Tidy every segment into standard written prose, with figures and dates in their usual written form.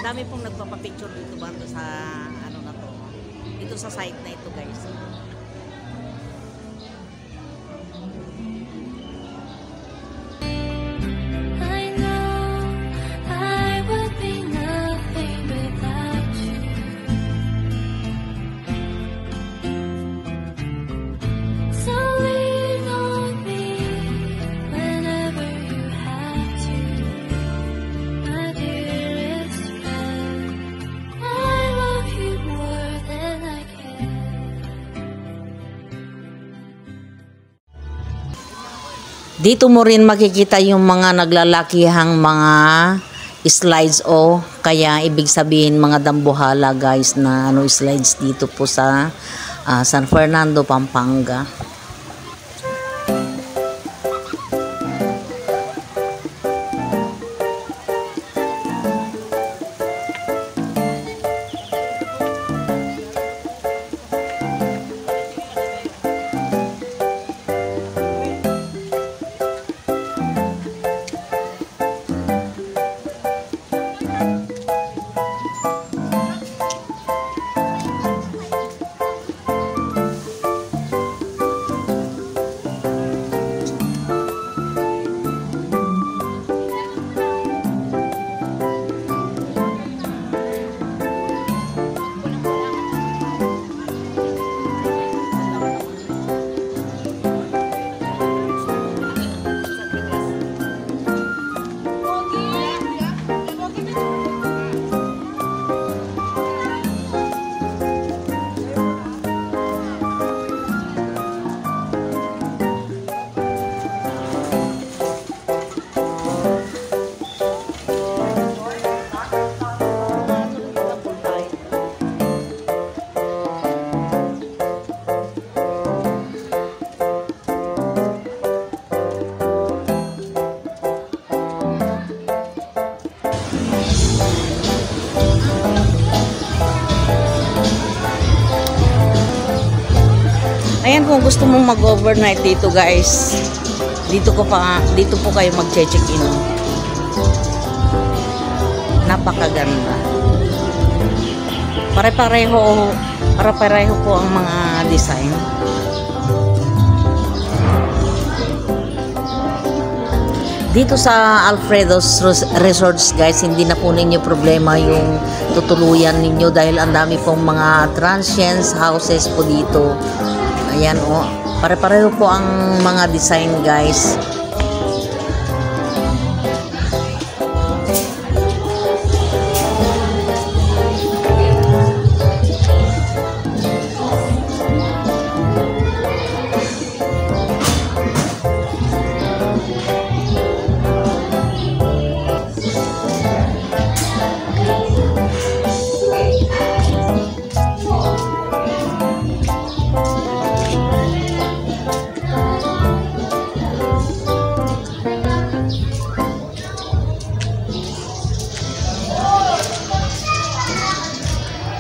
dami pong nagpapapicture dito banda sa ano na to. Dito sa site na ito, guys. Dito mo rin makikita yung mga naglalakihang mga slides o kaya ibig sabihin mga dambuhala, guys, na ano slides dito po sa San Fernando, Pampanga. Ayan, kung gusto mong mag-overnight dito, guys, dito po kayo mag-check-in. Napakaganda. Pare-pareho po ang mga design. Dito sa Alfredo's Resorts, guys, hindi na po ninyo problema yung tutuluyan ninyo dahil ang dami pong mga transients houses po dito. Ayan, oh, pare-pareho po ang mga design, guys.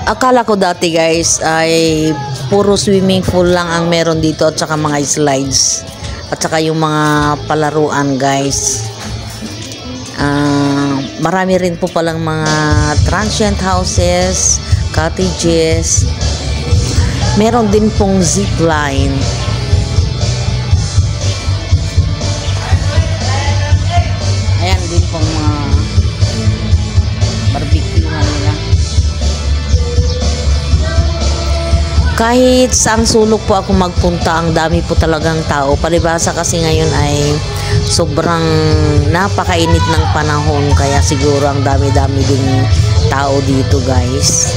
Akala ko dati, guys, ay puro swimming pool lang ang meron dito at saka mga slides at saka yung mga palaruan, guys. Marami rin po palang mga transient houses, cottages. Meron din pong zipline. Ayan din pong mga barbecue nila. Kahit saang sulok po ako magpunta, ang dami po talagang tao. Palibhasa kasi ngayon ay sobrang napakainit ng panahon, kaya siguro ang dami-dami ding tao dito, guys.